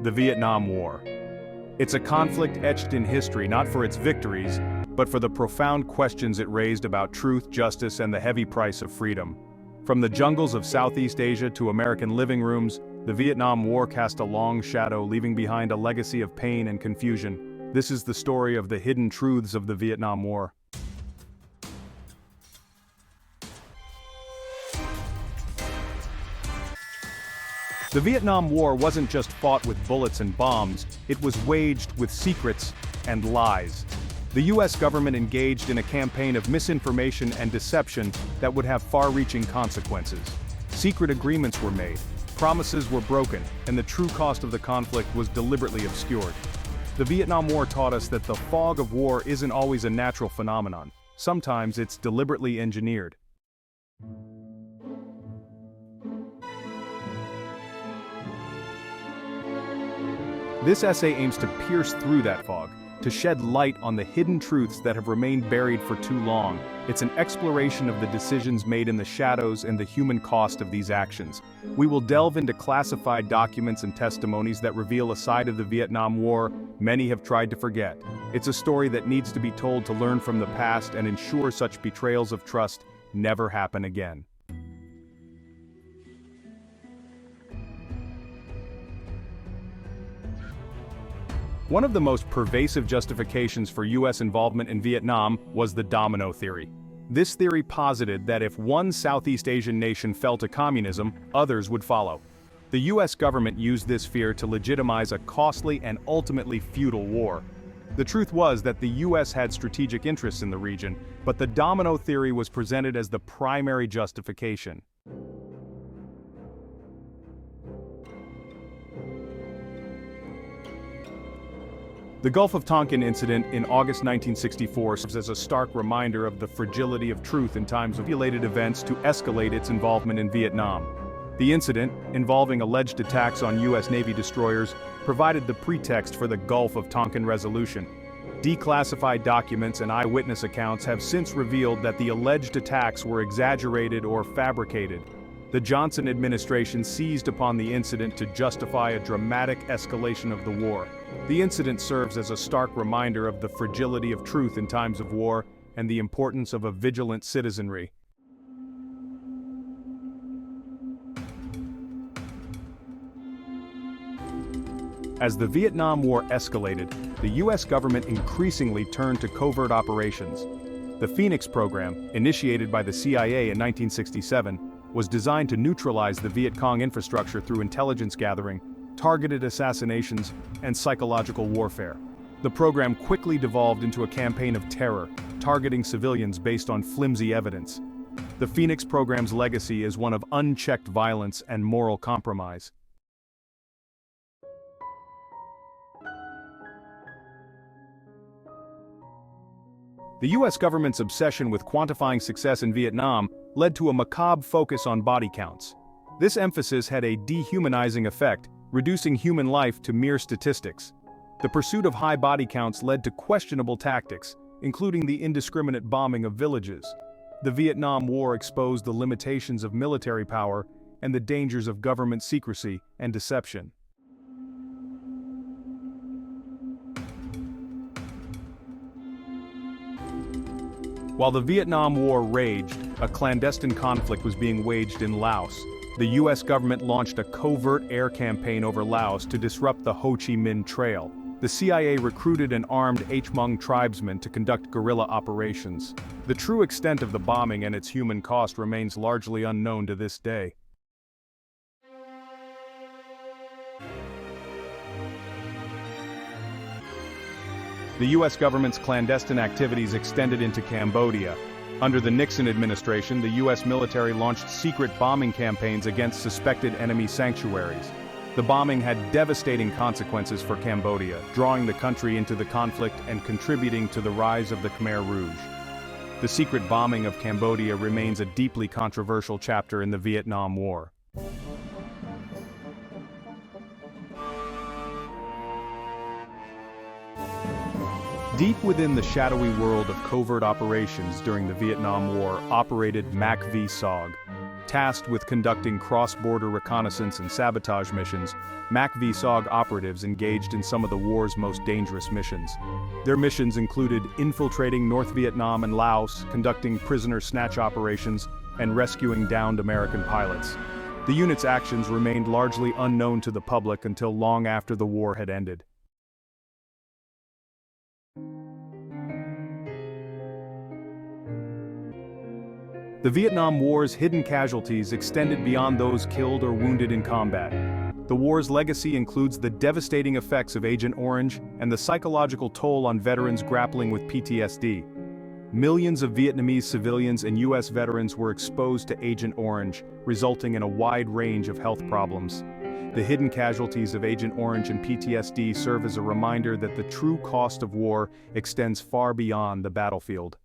The Vietnam War. It's a conflict etched in history not for its victories, but for the profound questions it raised about truth, justice, and the heavy price of freedom. From the jungles of Southeast Asia to American living rooms, the Vietnam War cast a long shadow, leaving behind a legacy of pain and confusion. This is the story of the hidden truths of the Vietnam War. The Vietnam War wasn't just fought with bullets and bombs, it was waged with secrets and lies. The US government engaged in a campaign of misinformation and deception that would have far-reaching consequences. Secret agreements were made, promises were broken, and the true cost of the conflict was deliberately obscured. The Vietnam War taught us that the fog of war isn't always a natural phenomenon. Sometimes it's deliberately engineered. This essay aims to pierce through that fog, to shed light on the hidden truths that have remained buried for too long. It's an exploration of the decisions made in the shadows and the human cost of these actions. We will delve into classified documents and testimonies that reveal a side of the Vietnam War many have tried to forget. It's a story that needs to be told to learn from the past and ensure such betrayals of trust never happen again. One of the most pervasive justifications for US involvement in Vietnam was the domino theory. This theory posited that if one Southeast Asian nation fell to communism, others would follow. The US government used this fear to legitimize a costly and ultimately futile war. The truth was that the US had strategic interests in the region, but the domino theory was presented as the primary justification. The Gulf of Tonkin incident in August 1964 serves as a stark reminder of the fragility of truth in times of manipulated events to escalate its involvement in Vietnam. The incident, involving alleged attacks on US Navy destroyers, provided the pretext for the Gulf of Tonkin resolution. Declassified documents and eyewitness accounts have since revealed that the alleged attacks were exaggerated or fabricated. The Johnson administration seized upon the incident to justify a dramatic escalation of the war. The incident serves as a stark reminder of the fragility of truth in times of war and the importance of a vigilant citizenry. As the Vietnam War escalated, the US government increasingly turned to covert operations. The Phoenix program, initiated by the CIA in 1967, was designed to neutralize the Viet Cong infrastructure through intelligence gathering, targeted assassinations, and psychological warfare. The program quickly devolved into a campaign of terror, targeting civilians based on flimsy evidence. The Phoenix program's legacy is one of unchecked violence and moral compromise. The US government's obsession with quantifying success in Vietnam led to a macabre focus on body counts. This emphasis had a dehumanizing effect, reducing human life to mere statistics. The pursuit of high body counts led to questionable tactics, including the indiscriminate bombing of villages. The Vietnam War exposed the limitations of military power and the dangers of government secrecy and deception. While the Vietnam War raged, a clandestine conflict was being waged in Laos. The US government launched a covert air campaign over Laos to disrupt the Ho Chi Minh Trail. The CIA recruited and armed Hmong tribesmen to conduct guerrilla operations. The true extent of the bombing and its human cost remains largely unknown to this day. The US government's clandestine activities extended into Cambodia. Under the Nixon administration, the US military launched secret bombing campaigns against suspected enemy sanctuaries. The bombing had devastating consequences for Cambodia, drawing the country into the conflict and contributing to the rise of the Khmer Rouge. The secret bombing of Cambodia remains a deeply controversial chapter in the Vietnam War. Deep within the shadowy world of covert operations during the Vietnam War operated MACV-SOG. Tasked with conducting cross-border reconnaissance and sabotage missions, MACV-SOG operatives engaged in some of the war's most dangerous missions. Their missions included infiltrating North Vietnam and Laos, conducting prisoner snatch operations, and rescuing downed American pilots. The unit's actions remained largely unknown to the public until long after the war had ended. The Vietnam War's hidden casualties extended beyond those killed or wounded in combat. The war's legacy includes the devastating effects of Agent Orange and the psychological toll on veterans grappling with PTSD. Millions of Vietnamese civilians and U.S. veterans were exposed to Agent Orange, resulting in a wide range of health problems. The hidden casualties of Agent Orange and PTSD serve as a reminder that the true cost of war extends far beyond the battlefield.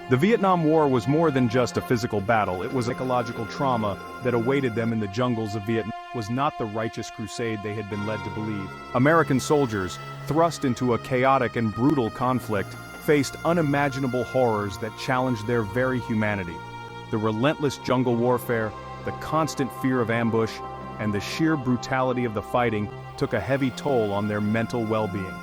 The Vietnam War was more than just a physical battle, it was a psychological trauma that awaited them in the jungles of Vietnam. Was not the righteous crusade they had been led to believe. American soldiers, thrust into a chaotic and brutal conflict, faced unimaginable horrors that challenged their very humanity. The relentless jungle warfare, the constant fear of ambush, and the sheer brutality of the fighting took a heavy toll on their mental well-being.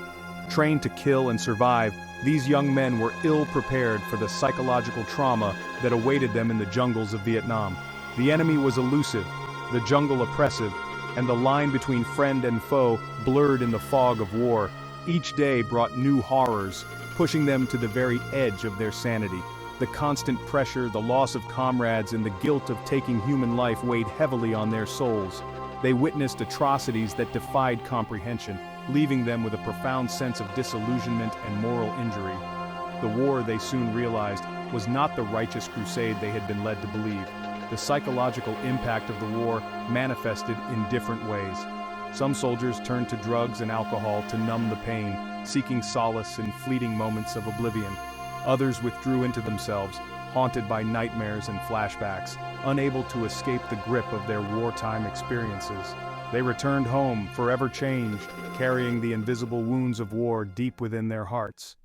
Trained to kill and survive, these young men were ill-prepared for the psychological trauma that awaited them in the jungles of Vietnam. The enemy was elusive, the jungle oppressive, and the line between friend and foe blurred in the fog of war. Each day brought new horrors, pushing them to the very edge of their sanity. The constant pressure, the loss of comrades, and the guilt of taking human life weighed heavily on their souls. They witnessed atrocities that defied comprehension, leaving them with a profound sense of disillusionment and moral injury. The war, they soon realized, was not the righteous crusade they had been led to believe. The psychological impact of the war manifested in different ways. Some soldiers turned to drugs and alcohol to numb the pain, seeking solace in fleeting moments of oblivion. Others withdrew into themselves, haunted by nightmares and flashbacks, unable to escape the grip of their wartime experiences. They returned home, forever changed, carrying the invisible wounds of war deep within their hearts.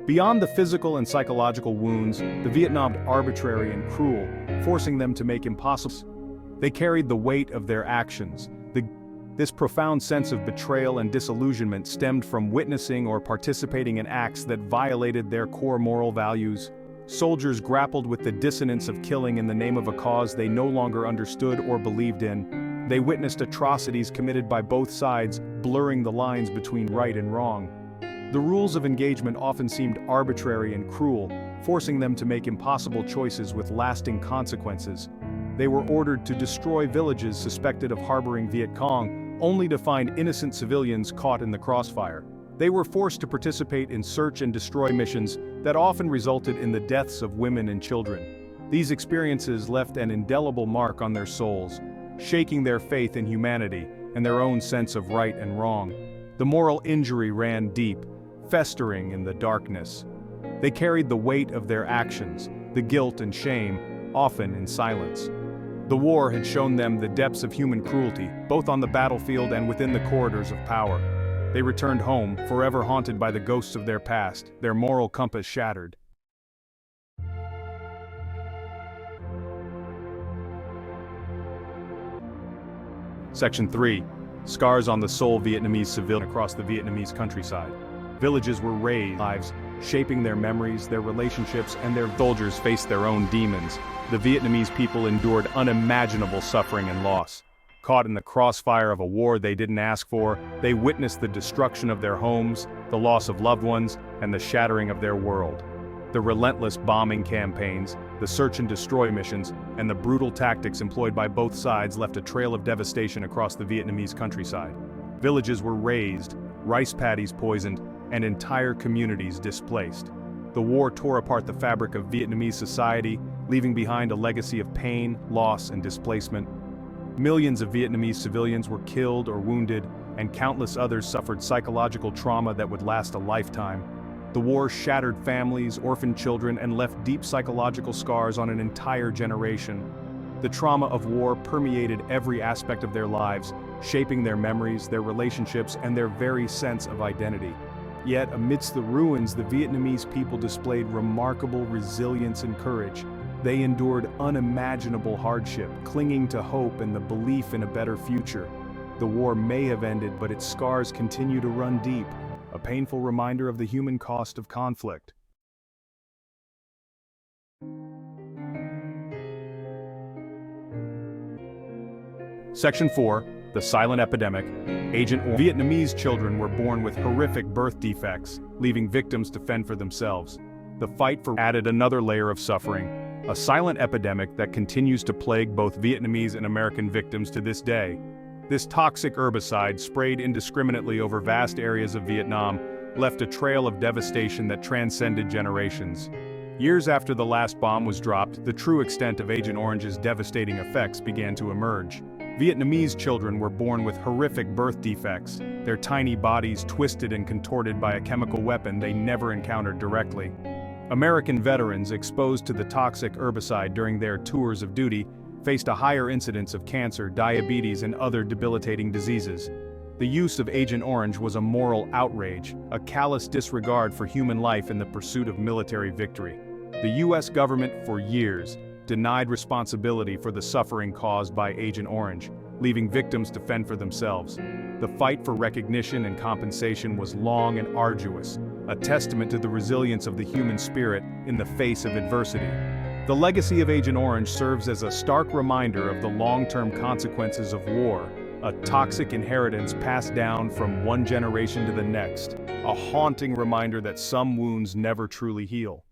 Beyond the physical and psychological wounds, the Vietnam were arbitrary and cruel, forcing them to make impossible. They carried the weight of their actions. This profound sense of betrayal and disillusionment stemmed from witnessing or participating in acts that violated their core moral values. Soldiers grappled with the dissonance of killing in the name of a cause they no longer understood or believed in. They witnessed atrocities committed by both sides, blurring the lines between right and wrong. The rules of engagement often seemed arbitrary and cruel, forcing them to make impossible choices with lasting consequences. They were ordered to destroy villages suspected of harboring Viet Cong, only to find innocent civilians caught in the crossfire. They were forced to participate in search and destroy missions that often resulted in the deaths of women and children. These experiences left an indelible mark on their souls, shaking their faith in humanity and their own sense of right and wrong. The moral injury ran deep, festering in the darkness. They carried the weight of their actions, the guilt and shame, often in silence. The war had shown them the depths of human cruelty, both on the battlefield and within the corridors of power. They returned home, forever haunted by the ghosts of their past, their moral compass shattered. Section 3. Scars on the sole Vietnamese civilian across the Vietnamese countryside. Villages were razed, lives, shaping their memories, their relationships, and their soldiers faced their own demons. The Vietnamese people endured unimaginable suffering and loss. Caught in the crossfire of a war they didn't ask for, they witnessed the destruction of their homes, the loss of loved ones, and the shattering of their world. The relentless bombing campaigns, the search and destroy missions, and the brutal tactics employed by both sides left a trail of devastation across the Vietnamese countryside. Villages were razed, rice paddies poisoned, and entire communities displaced. The war tore apart the fabric of Vietnamese society, leaving behind a legacy of pain, loss, and displacement. Millions of Vietnamese civilians were killed or wounded, and countless others suffered psychological trauma that would last a lifetime. The war shattered families, orphaned children, and left deep psychological scars on an entire generation. The trauma of war permeated every aspect of their lives, shaping their memories, their relationships, and their very sense of identity. Yet, amidst the ruins, the Vietnamese people displayed remarkable resilience and courage. They endured unimaginable hardship, clinging to hope and the belief in a better future. The war may have ended, but its scars continue to run deep, a painful reminder of the human cost of conflict. Section 4. The Silent Epidemic. Agent Orange. Vietnamese children were born with horrific birth defects, leaving victims to fend for themselves. The fight for added another layer of suffering, a silent epidemic that continues to plague both Vietnamese and American victims to this day. This toxic herbicide, sprayed indiscriminately over vast areas of Vietnam, left a trail of devastation that transcended generations. Years after the last bomb was dropped, the true extent of Agent Orange's devastating effects began to emerge. Vietnamese children were born with horrific birth defects, their tiny bodies twisted and contorted by a chemical weapon they never encountered directly. American veterans exposed to the toxic herbicide during their tours of duty faced a higher incidence of cancer, diabetes, and other debilitating diseases. The use of Agent Orange was a moral outrage, a callous disregard for human life in the pursuit of military victory. The U.S. government, for years, denied responsibility for the suffering caused by Agent Orange, leaving victims to fend for themselves. The fight for recognition and compensation was long and arduous, a testament to the resilience of the human spirit in the face of adversity. The legacy of Agent Orange serves as a stark reminder of the long-term consequences of war, a toxic inheritance passed down from one generation to the next, a haunting reminder that some wounds never truly heal.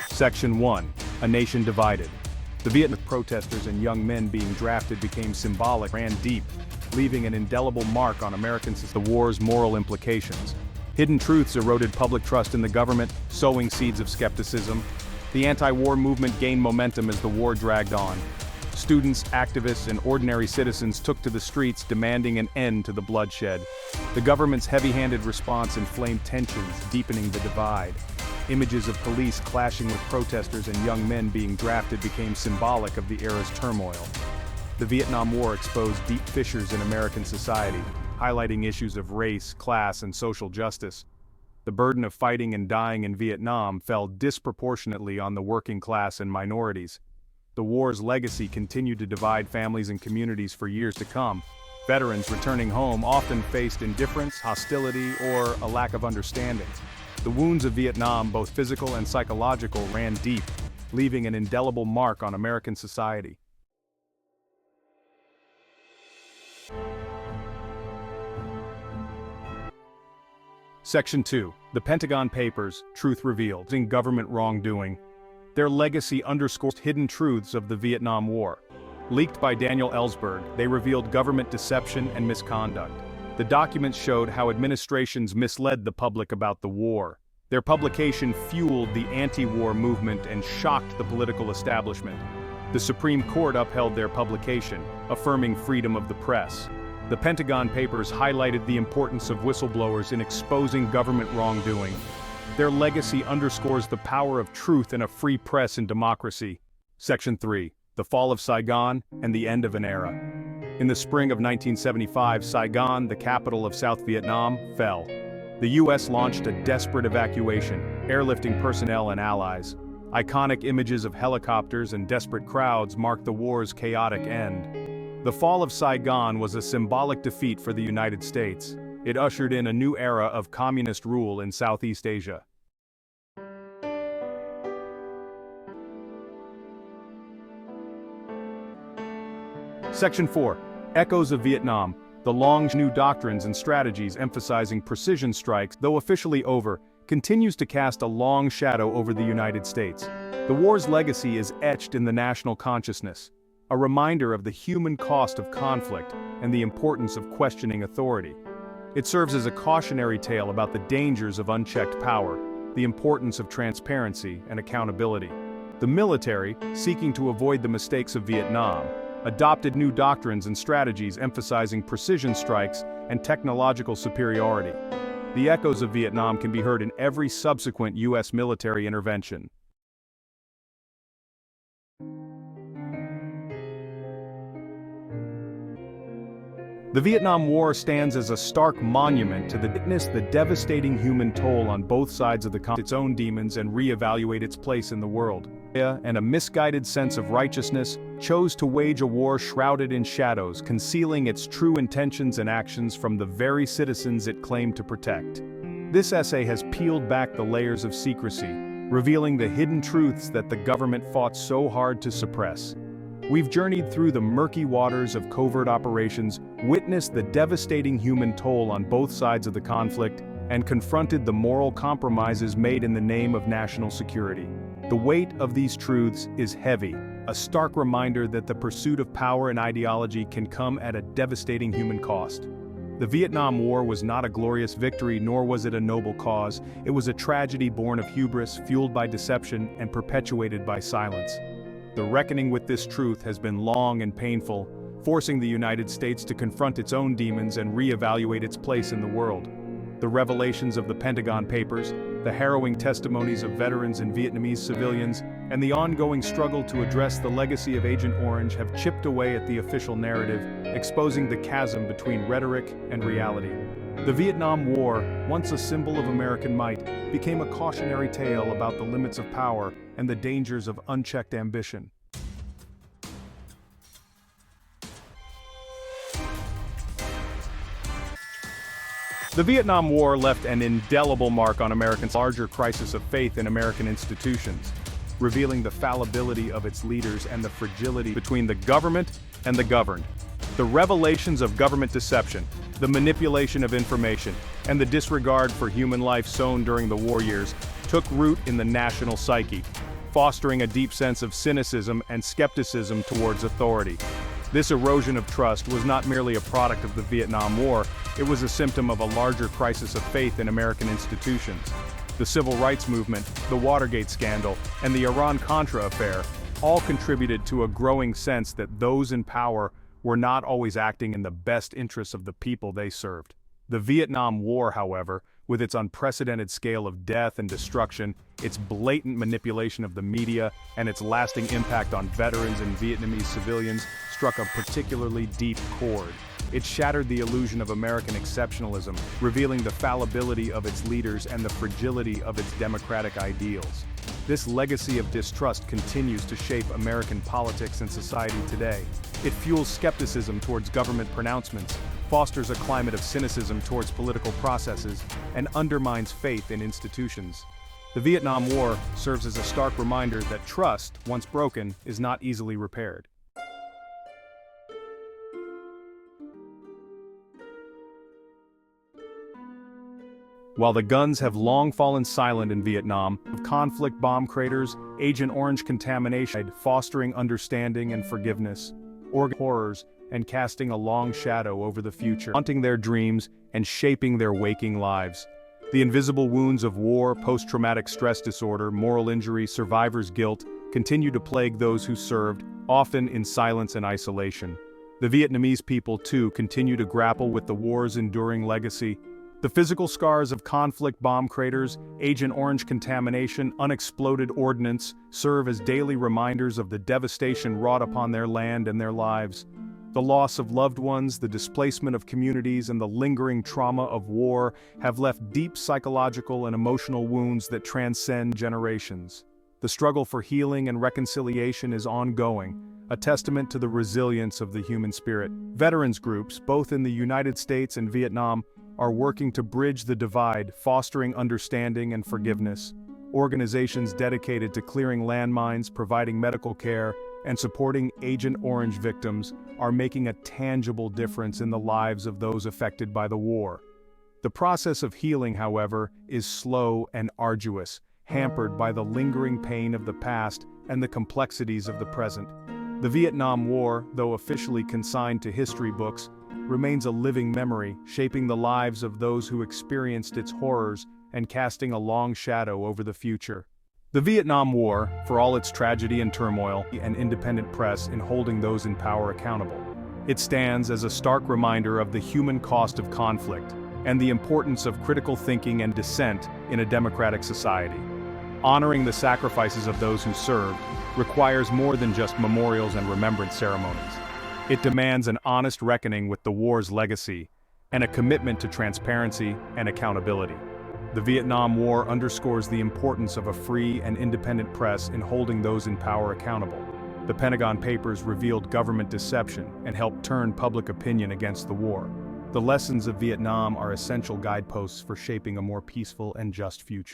Section 1. A Nation Divided. The Vietnamese protesters and young men being drafted became symbolic, ran deep, leaving an indelible mark on American society. The war's moral implications. Hidden truths eroded public trust in the government, sowing seeds of skepticism. The anti-war movement gained momentum as the war dragged on. Students, activists, and ordinary citizens took to the streets demanding an end to the bloodshed. The government's heavy-handed response inflamed tensions, deepening the divide. Images of police clashing with protesters and young men being drafted became symbolic of the era's turmoil. The Vietnam War exposed deep fissures in American society, highlighting issues of race, class, and social justice. The burden of fighting and dying in Vietnam fell disproportionately on the working class and minorities. The war's legacy continued to divide families and communities for years to come. Veterans returning home often faced indifference, hostility, or a lack of understanding. The wounds of Vietnam, both physical and psychological, ran deep, leaving an indelible mark on American society. Section 2. The Pentagon Papers, Truth Revealed. In government wrongdoing. Their legacy underscores hidden truths of the Vietnam War. Leaked by Daniel Ellsberg, they revealed government deception and misconduct. The documents showed how administrations misled the public about the war. Their publication fueled the anti-war movement and shocked the political establishment. The Supreme Court upheld their publication, affirming freedom of the press. The Pentagon Papers highlighted the importance of whistleblowers in exposing government wrongdoing. Their legacy underscores the power of truth in a free press and democracy. Section 3. The Fall of Saigon and the End of an Era. In the spring of 1975, Saigon, the capital of South Vietnam, fell. The U.S. launched a desperate evacuation, airlifting personnel and allies. Iconic images of helicopters and desperate crowds marked the war's chaotic end. The fall of Saigon was a symbolic defeat for the United States. It ushered in a new era of communist rule in Southeast Asia. Section 4. Echoes of Vietnam. The long new doctrines and strategies emphasizing precision strikes, though officially over, continues to cast a long shadow over the United States. The war's legacy is etched in the national consciousness, a reminder of the human cost of conflict and the importance of questioning authority. It serves as a cautionary tale about the dangers of unchecked power, the importance of transparency and accountability. The military, seeking to avoid the mistakes of Vietnam, adopted new doctrines and strategies emphasizing precision strikes and technological superiority. The echoes of Vietnam can be heard in every subsequent U.S. military intervention. The Vietnam War stands as a stark monument to the devastating human toll on both sides of the conflict, its own demons, and re-evaluate its place in the world. And a misguided sense of righteousness chose to wage a war shrouded in shadows, concealing its true intentions and actions from the very citizens it claimed to protect. This essay has peeled back the layers of secrecy, revealing the hidden truths that the government fought so hard to suppress. We've journeyed through the murky waters of covert operations, witnessed the devastating human toll on both sides of the conflict, and confronted the moral compromises made in the name of national security. The weight of these truths is heavy, a stark reminder that the pursuit of power and ideology can come at a devastating human cost. The Vietnam War was not a glorious victory, nor was it a noble cause. It was a tragedy born of hubris, fueled by deception, and perpetuated by silence. The reckoning with this truth has been long and painful, forcing the United States to confront its own demons and re-evaluate its place in the world. The revelations of the Pentagon Papers, the harrowing testimonies of veterans and Vietnamese civilians, and the ongoing struggle to address the legacy of Agent Orange have chipped away at the official narrative, exposing the chasm between rhetoric and reality. The Vietnam War, once a symbol of American might, became a cautionary tale about the limits of power and the dangers of unchecked ambition. The Vietnam War left an indelible mark on Americans' larger crisis of faith in American institutions, revealing the fallibility of its leaders and the fragility between the government and the governed. The revelations of government deception, the manipulation of information, and the disregard for human life sown during the war years took root in the national psyche, fostering a deep sense of cynicism and skepticism towards authority. This erosion of trust was not merely a product of the Vietnam War, it was a symptom of a larger crisis of faith in American institutions. The Civil Rights Movement, the Watergate scandal, and the Iran-Contra affair all contributed to a growing sense that those in power were not always acting in the best interests of the people they served. The Vietnam War, however, with its unprecedented scale of death and destruction, its blatant manipulation of the media, and its lasting impact on veterans and Vietnamese civilians, struck a particularly deep chord. It shattered the illusion of American exceptionalism, revealing the fallibility of its leaders and the fragility of its democratic ideals. This legacy of distrust continues to shape American politics and society today. It fuels skepticism towards government pronouncements, fosters a climate of cynicism towards political processes, and undermines faith in institutions. The Vietnam War serves as a stark reminder that trust, once broken, is not easily repaired. While the guns have long fallen silent in Vietnam, conflict bomb craters, Agent Orange contamination, fostering understanding and forgiveness, horrors, and casting a long shadow over the future, haunting their dreams and shaping their waking lives. The invisible wounds of war, post-traumatic stress disorder, moral injury, survivor's guilt continue to plague those who served, often in silence and isolation. The Vietnamese people, too, continue to grapple with the war's enduring legacy. The physical scars of conflict bomb craters, Agent Orange contamination, unexploded ordnance serve as daily reminders of the devastation wrought upon their land and their lives. The loss of loved ones, the displacement of communities, and the lingering trauma of war have left deep psychological and emotional wounds that transcend generations. The struggle for healing and reconciliation is ongoing, a testament to the resilience of the human spirit. Veterans groups, both in the United States and Vietnam, are working to bridge the divide, fostering understanding and forgiveness. Organizations dedicated to clearing landmines, providing medical care, and supporting Agent Orange victims are making a tangible difference in the lives of those affected by the war. The process of healing, however, is slow and arduous, hampered by the lingering pain of the past and the complexities of the present. The Vietnam War, though officially consigned to history books, remains a living memory, shaping the lives of those who experienced its horrors and casting a long shadow over the future. The Vietnam War, for all its tragedy and turmoil, an independent press in holding those in power accountable. It stands as a stark reminder of the human cost of conflict, and the importance of critical thinking and dissent in a democratic society. Honoring the sacrifices of those who served requires more than just memorials and remembrance ceremonies. It demands an honest reckoning with the war's legacy and a commitment to transparency and accountability. The Vietnam War underscores the importance of a free and independent press in holding those in power accountable. The Pentagon Papers revealed government deception and helped turn public opinion against the war. The lessons of Vietnam are essential guideposts for shaping a more peaceful and just future.